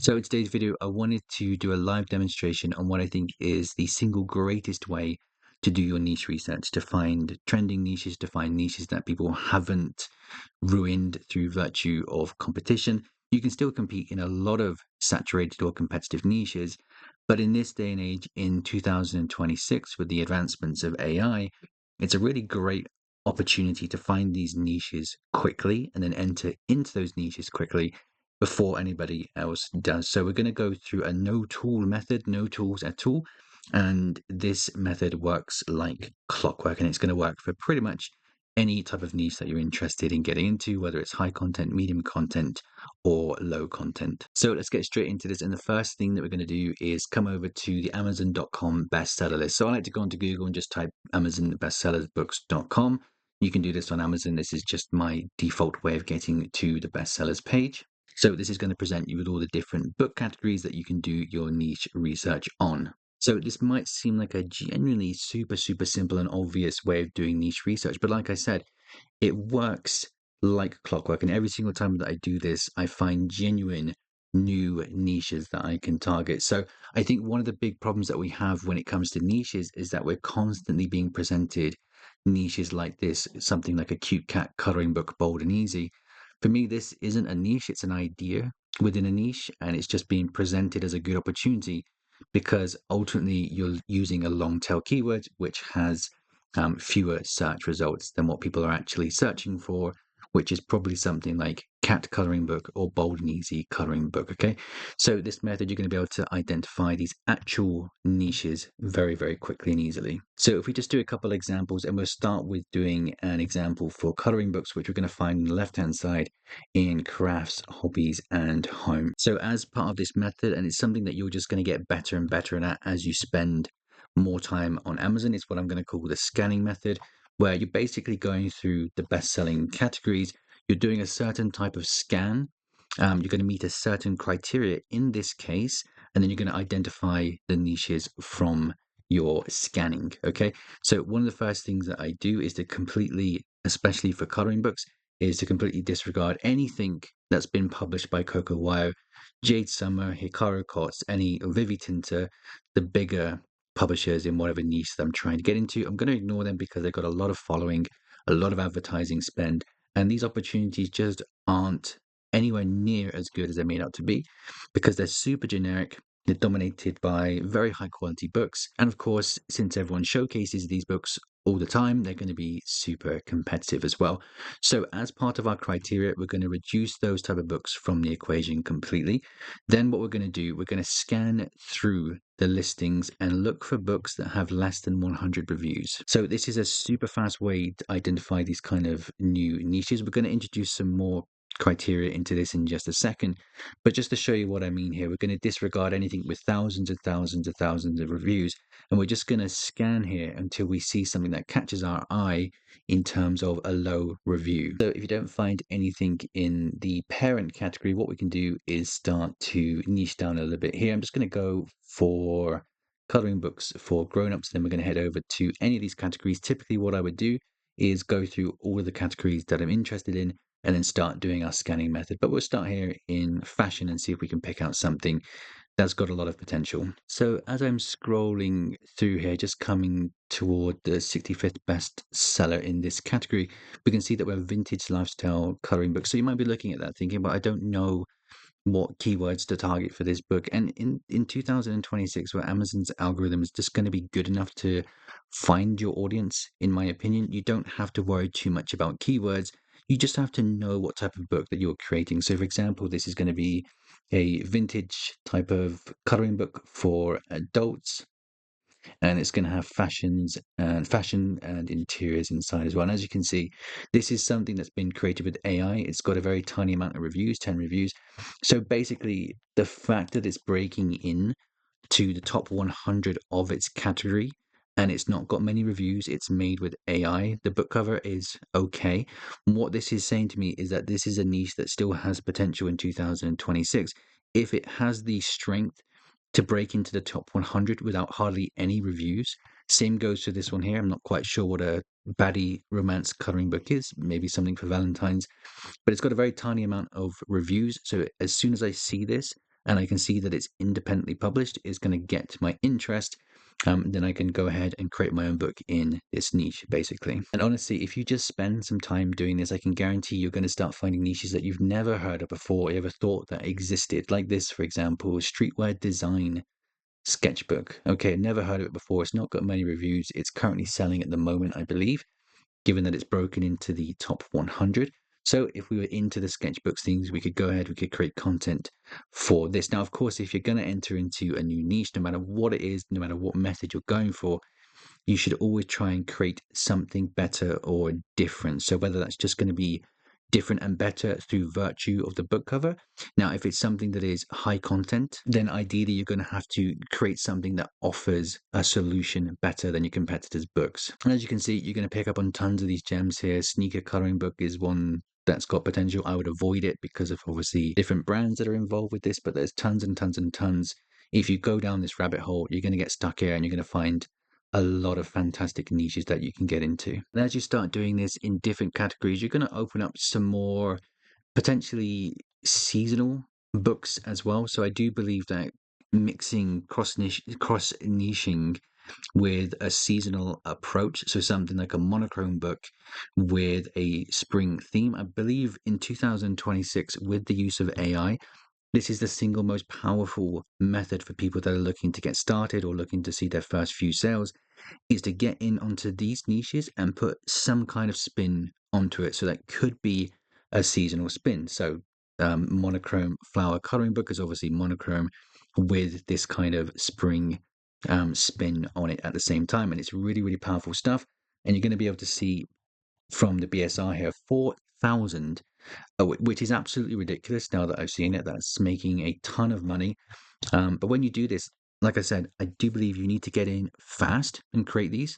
So in today's video, I wanted to do a live demonstration on what I think is the single greatest way to do your niche research, to find trending niches, to find niches that people haven't ruined through virtue of competition. You can still compete in a lot of saturated or competitive niches, but in this day and age, in 2026, with the advancements of AI, it's a really great opportunity to find these niches quickly and then enter into those niches quickly before anybody else does. So we're going to go through a no tool method, no tools at all. And this method works like clockwork, and it's going to work for pretty much any type of niche that you're interested in getting into, whether it's high content, medium content, or low content. So let's get straight into this. And the first thing that we're going to do is come over to the Amazon.com bestseller list. So I like to go onto Google and just type Amazon bestsellersbooks.com. You can do this on Amazon. This is just my default way of getting to the bestsellers page. So this is going to present you with all the different book categories that you can do your niche research on. So this might seem like a genuinely super simple and obvious way of doing niche research, but like I said, it works like clockwork. And every single time that I do this, I find genuine new niches that I can target. So I think one of the big problems that we have when it comes to niches is that we're constantly being presented niches like this, something like a cute cat coloring book, bold and easy. For me, this isn't a niche, it's an idea within a niche, and it's just being presented as a good opportunity because ultimately you're using a long tail keyword which has fewer search results than what people are actually searching for, which is probably something like cat coloring book or bold and easy coloring book. Okay, so this method, you're going to be able to identify these actual niches very quickly and easily. So if we just do a couple examples, and we'll start with doing an example for coloring books, which we're going to find on the left hand side in crafts, hobbies, and home. So as part of this method, and it's something that you're just going to get better and better at as you spend more time on Amazon, is what I'm going to call the scanning method, where you're basically going through the best-selling categories. You're doing a certain type of scan. You're going to meet a certain criteria in this case, and then you're going to identify the niches from your scanning. Okay, so one of the first things that I do is to completely, especially for coloring books, is to completely disregard anything that's been published by Coco Wyo, Jade Summer, Hikaru Kots, any Vivi Tinter, the bigger publishers in whatever niche that I'm trying to get into. I'm going to ignore them because they've got a lot of following, a lot of advertising spend, and these opportunities just aren't anywhere near as good as they're made out to be because they're super generic. They're dominated by very high quality books. And of course, since everyone showcases these books all the time, they're going to be super competitive as well. So as part of our criteria, we're going to reduce those type of books from the equation completely. Then what we're going to do, we're going to scan through the listings and look for books that have less than 100 reviews. So this is a super fast way to identify these kind of new niches. We're going to introduce some more criteria into this in just a second, but just to show you what I mean here, we're going to disregard anything with thousands and thousands and thousands of reviews, and we're just going to scan here until we see something that catches our eye in terms of a low review. So if you don't find anything in the parent category, what we can do is start to niche down a little bit here. I'm just going to go for coloring books for grown-ups, then we're going to head over to any of these categories. Typically what I would do is go through all of the categories that I'm interested in and then start doing our scanning method. But we'll start here in fashion and see if we can pick out something that's got a lot of potential. So as I'm scrolling through here, just coming toward the 65th best seller in this category, we can see that we're vintage lifestyle coloring books. So you might be looking at that thinking, but I don't know what keywords to target for this book. And in 2026, where Amazon's algorithm is just going to be good enough to find your audience, in my opinion, you don't have to worry too much about keywords. You just have to know what type of book that you're creating. So for example, this is going to be a vintage type of coloring book for adults, and it's going to have fashion and interiors inside as well. And as you can see, this is something that's been created with AI. It's got a very tiny amount of reviews, 10 reviews. So basically, the fact that it's breaking in to the top 100 of its category and it's not got many reviews, it's made with AI. The book cover is okay. What this is saying to me is that this is a niche that still has potential in 2026 if it has the strength to break into the top 100 without hardly any reviews. Same goes to this one here. I'm not quite sure what a baddie romance coloring book is, maybe something for Valentine's, but it's got a very tiny amount of reviews. So as soon as I see this, and I can see that it's independently published, is going to get my interest, then I can go ahead and create my own book in this niche, basically. And honestly, if you just spend some time doing this, I can guarantee you're going to start finding niches that you've never heard of before, or ever thought that existed. Like this, for example, streetwear design sketchbook. Okay, never heard of it before. It's not got many reviews. It's currently selling at the moment, I believe, given that it's broken into the top 100. So if we were into the sketchbooks things, we could go ahead, we could create content for this. Now, of course, if you're going to enter into a new niche, no matter what it is, no matter what method you're going for, you should always try and create something better or different. So whether that's just going to be different and better through virtue of the book cover. Now, if it's something that is high content, then ideally you're going to have to create something that offers a solution better than your competitors' books. And as you can see, you're going to pick up on tons of these gems here. Sneaker coloring book is one that's got potential. I would avoid it because of obviously different brands that are involved with this, but there's tons and tons and tons. If you go down this rabbit hole, you're going to get stuck here and you're going to find a lot of fantastic niches that you can get into. And as you start doing this in different categories, you're going to open up some more potentially seasonal books as well. So I do believe that mixing cross niching with a seasonal approach, so something like a monochrome book with a spring theme. I believe in 2026, with the use of AI, this is the single most powerful method for people that are looking to get started or looking to see their first few sales, is to get in onto these niches and put some kind of spin onto it. So that could be a seasonal spin. So monochrome flower coloring book is obviously monochrome with this kind of spring spin on it at the same time. And it's really, really powerful stuff. And you're going to be able to see from the BSR here, 4,000, which is absolutely ridiculous now that I've seen it. That's making a ton of money. But when you do this, like I said, I do believe you need to get in fast and create these.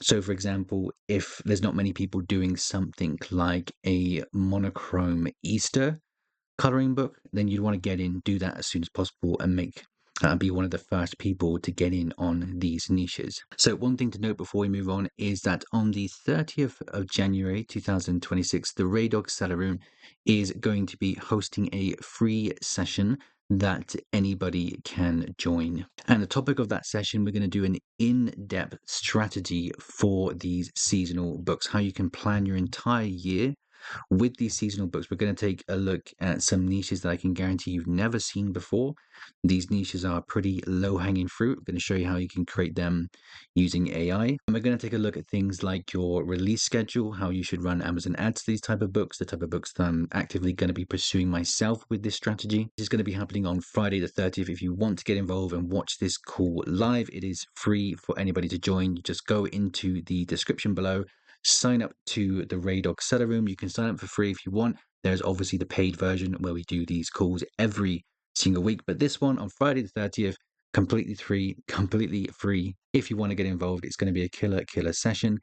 So, for example, if there's not many people doing something like a monochrome Easter coloring book, then you'd want to get in, do that as soon as possible, and be one of the first people to get in on these niches. So one thing to note before we move on is that on the 30th of January 2026, the Raydog Seller Room is going to be hosting a free session that anybody can join. And the topic of that session, we're going to do an in-depth strategy for these seasonal books, how you can plan your entire year with these seasonal books. We're going to take a look at some niches that I can guarantee you've never seen before. These niches are pretty low-hanging fruit. I'm going to show you how you can create them using AI. And we're going to take a look at things like your release schedule, how you should run Amazon ads to these type of books, the type of books that I'm actively going to be pursuing myself with this strategy. This is going to be happening on Friday the 30th. If you want to get involved and watch this call live, it is free for anybody to join. You just go into the description below, sign up to the Raydog Seller Room. You can sign up for free if you want. There's obviously the paid version where we do these calls every single week, but this one on Friday the 30th, completely free. If you want to get involved, it's going to be a killer session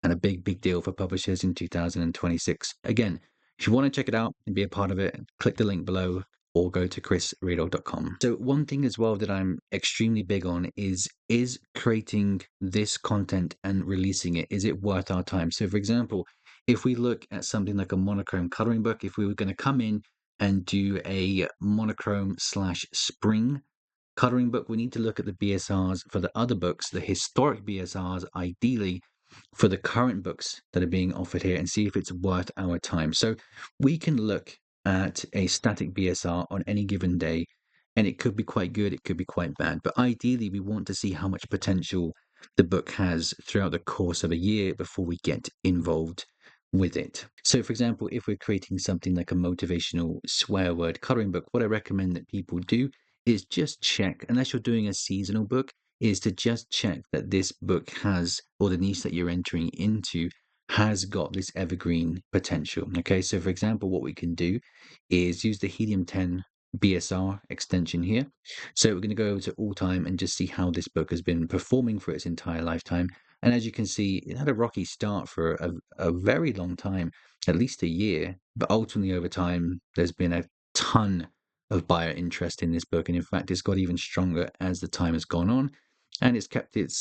and a big deal for publishers in 2026. Again, if you want to check it out and be a part of it, click the link below or go to chrisraydog.com. So one thing as well that I'm extremely big on is creating this content and releasing it, is it worth our time? So for example, if we look at something like a monochrome coloring book, if we were going to come in and do a monochrome / spring coloring book, we need to look at the BSRs for the other books, the historic BSRs, ideally for the current books that are being offered here, and see if it's worth our time. So we can look at a static BSR on any given day, and it could be quite good, it could be quite bad. But ideally, we want to see how much potential the book has throughout the course of a year before we get involved with it. So, for example, if we're creating something like a motivational swear word coloring book, what I recommend that people do is just check, unless you're doing a seasonal book, is to just check that this book has, or the niche that you're entering into, has got this evergreen potential. Okay, so for example, what we can do is use the Helium 10 BSR extension here. So we're going to go over to all time and just see how this book has been performing for its entire lifetime. And as you can see, it had a rocky start for a very long time, at least a year, but ultimately over time, there's been a ton of buyer interest in this book. And in fact, it's got even stronger as the time has gone on, and it's kept it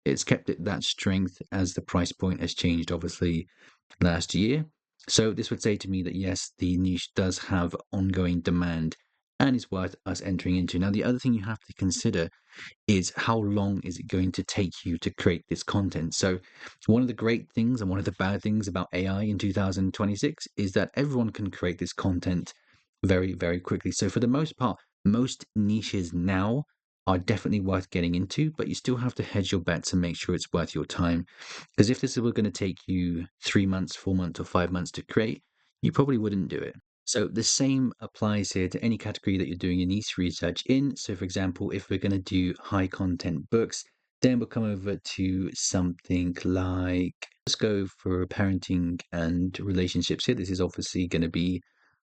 that strength as the price point has changed, obviously, last year. So this would say to me that yes, the niche does have ongoing demand and is worth us entering into. Now, the other thing you have to consider is how long is it going to take you to create this content? So one of the great things and one of the bad things about AI in 2026 is that everyone can create this content very, very quickly. So for the most part, most niches now are definitely worth getting into, but you still have to hedge your bets and make sure it's worth your time. Because if this was going to take you 3 months, 4 months, or 5 months to create, you probably wouldn't do it. So the same applies here to any category that you're doing your niche research in. So for example, if we're going to do high content books, then we'll come over to something like, let's go for parenting and relationships here. This is obviously going to be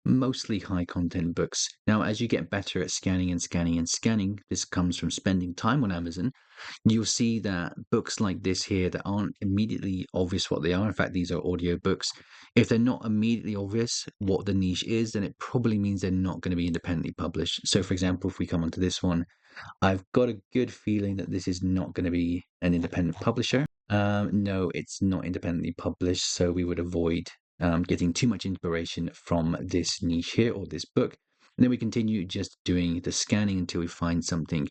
mostly high content books. Now, as you get better at scanning and scanning and scanning, this comes from spending time on Amazon, you'll see that books like this here that aren't immediately obvious what they are, in fact, these are audio books. If they're not immediately obvious what the niche is, then it probably means they're not going to be independently published. So, for example, if we come onto this one, I've got a good feeling that this is not going to be an independent publisher. No, it's not independently published, so we would avoid getting too much inspiration from this niche here or this book. And then we continue just doing the scanning until we find something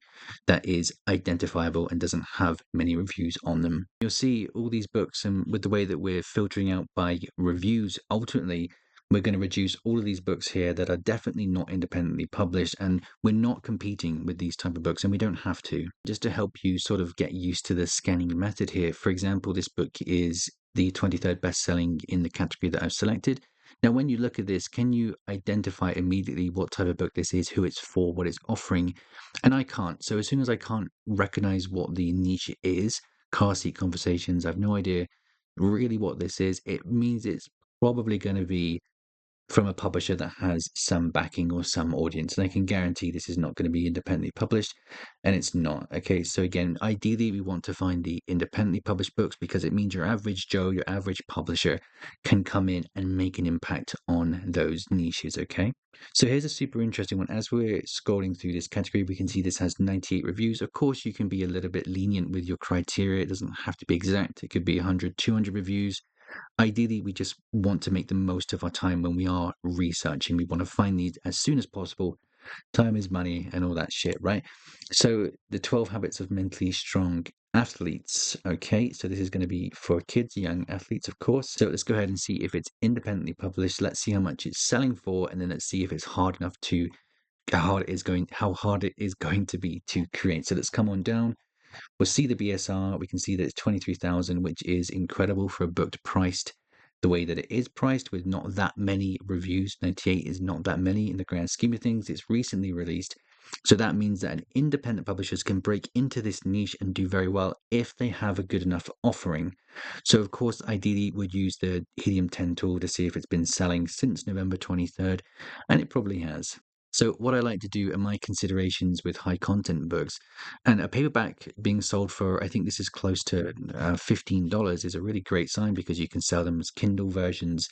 that is identifiable and doesn't have many reviews on them. You'll see all these books, and with the way that we're filtering out by reviews, ultimately, we're going to reduce all of these books here that are definitely not independently published, and we're not competing with these type of books, and we don't have to. Just to help you sort of get used to the scanning method here, for example, this book is the 23rd best-selling in the category that I've selected. Now, when you look at this, can you identify immediately what type of book this is, who it's for, what it's offering? And I can't. So as soon as I can't recognize what the niche is, car seat conversations, I have no idea really what this is. It means it's probably going to be from a publisher that has some backing or some audience. And I can guarantee this is not going to be independently published, and it's not. Okay, so again, ideally, we want to find the independently published books because it means your average Joe, your average publisher can come in and make an impact on those niches. Okay, so here's a super interesting one. As we're scrolling through this category, we can see this has 98 reviews. Of course, you can be a little bit lenient with your criteria. It doesn't have to be exact. It could be 100, 200 reviews. Ideally, we just want to make the most of our time when we are researching. We want to find these as soon as possible. Time is money and all that shit, right? So the 12 habits of mentally strong athletes. Okay, so this is going to be for kids, young athletes, of course. So let's go ahead and see if it's independently published. Let's see how much it's selling for, and then let's see if it's hard enough to how hard it is going to be to create. So let's come on down. We'll see the BSR. We can see that it's 23,000, which is incredible for a book priced the way that it is priced, with not that many reviews. 98 is not that many in the grand scheme of things. It's recently released. So that means that independent publishers can break into this niche and do very well if they have a good enough offering. So, of course, ideally, we'd use the Helium 10 tool to see if it's been selling since November 23rd, and it probably has. So what I like to do are my considerations with high content books, and a paperback being sold for, I think this is close to $15 is a really great sign because you can sell them as Kindle versions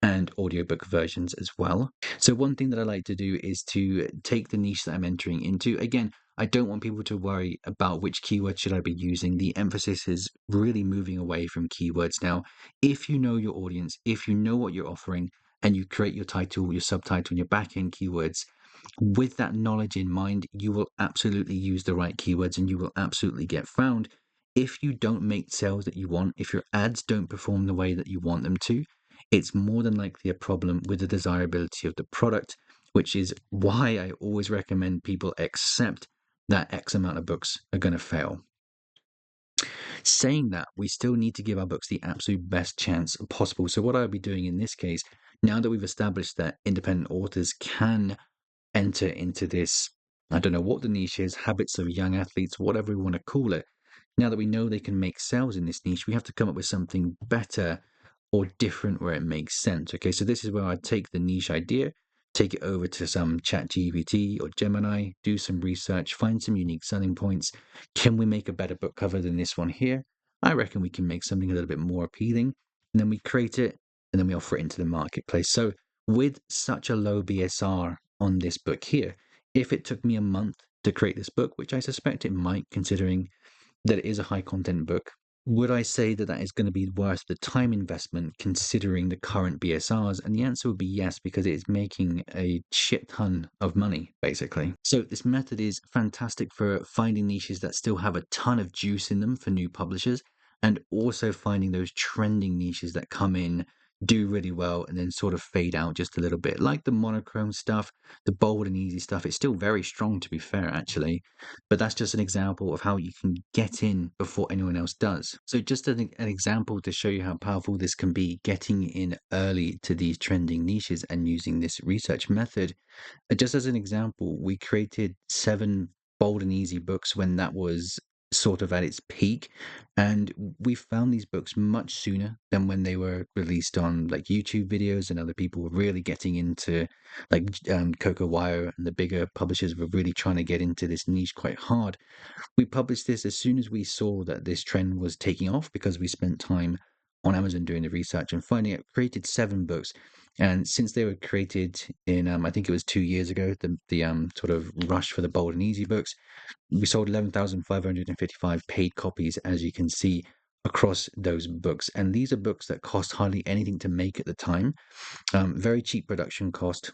and audiobook versions as well. So one thing that I like to do is to take the niche that I'm entering into. Again, I don't want people to worry about which keywords should I be using. The emphasis is really moving away from keywords now. If you know your audience, if you know what you're offering, and you create your title, your subtitle, and your back-end keywords, with that knowledge in mind, you will absolutely use the right keywords and you will absolutely get found. If you don't make sales that you want, if your ads don't perform the way that you want them to, it's more than likely a problem with the desirability of the product, which is why I always recommend people accept that X amount of books are going to fail. Saying that, we still need to give our books the absolute best chance possible. So, what I'll be doing in this case, now that we've established that independent authors can enter into this, I don't know what the niche is, habits of young athletes, whatever we want to call it. Now that we know they can make sales in this niche, we have to come up with something better or different where it makes sense. Okay, so this is where I take the niche idea, take it over to some chat GPT or Gemini, do some research, find some unique selling points. Can we make a better book cover than this one here? I reckon we can make something a little bit more appealing. And then we create it and then we offer it into the marketplace. So with such a low BSR on this book here, if it took me a month to create this book, which I suspect it might, considering that it is a high content book, Would I say that that is going to be worth the time investment considering the current BSRs? And the answer would be yes, because it is making a shit ton of money, basically. So this method is fantastic for finding niches that still have a ton of juice in them for new publishers, and also finding those trending niches that come in, do really well, and then sort of fade out just a little bit. Like the monochrome stuff, the bold and easy stuff, it's still very strong, to be fair, actually. But that's just an example of how you can get in before anyone else does. So just an example to show you how powerful this can be, getting in early to these trending niches and using this research method. Just as an example, we created 7 bold and easy books when that was sort of at its peak, and we found these books much sooner than when they were released on like YouTube videos, and other people were really getting into like Coco Wire, and the bigger publishers were really trying to get into this niche quite hard. We published this as soon as we saw that this trend was taking off, because we spent time on Amazon doing the research and finding it. Created 7 books, and since they were created in I think it was 2 years ago, the sort of rush for the bold and easy books, we sold 11,555 paid copies, as you can see, across those books. And these are books that cost hardly anything to make at the time. Very cheap production cost.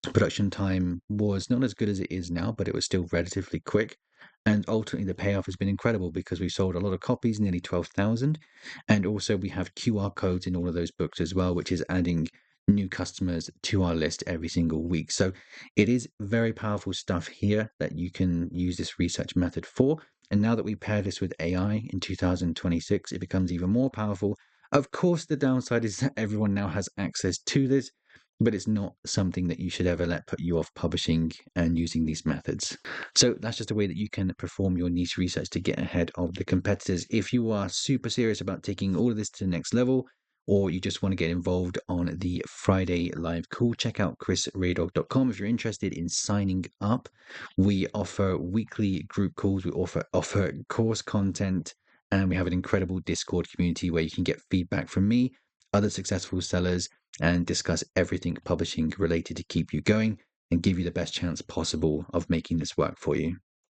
Production time was not as good as it is now, but it was still relatively quick. And ultimately, the payoff has been incredible, because we sold a lot of copies, nearly 12,000. And also, we have QR codes in all of those books as well, which is adding new customers to our list every single week. So it is very powerful stuff here that you can use this research method for. And now that we pair this with AI in 2026, it becomes even more powerful. Of course, the downside is that everyone now has access to this, but it's not something that you should ever let put you off publishing and using these methods. So that's just a way that you can perform your niche research to get ahead of the competitors. If you are super serious about taking all of this to the next level, or you just want to get involved on the Friday live call, check out chrisraydog.com. If you're interested in signing up, we offer weekly group calls, we offer course content, and we have an incredible Discord community where you can get feedback from me, other successful sellers, and discuss everything publishing related to keep you going and give you the best chance possible of making this work for you.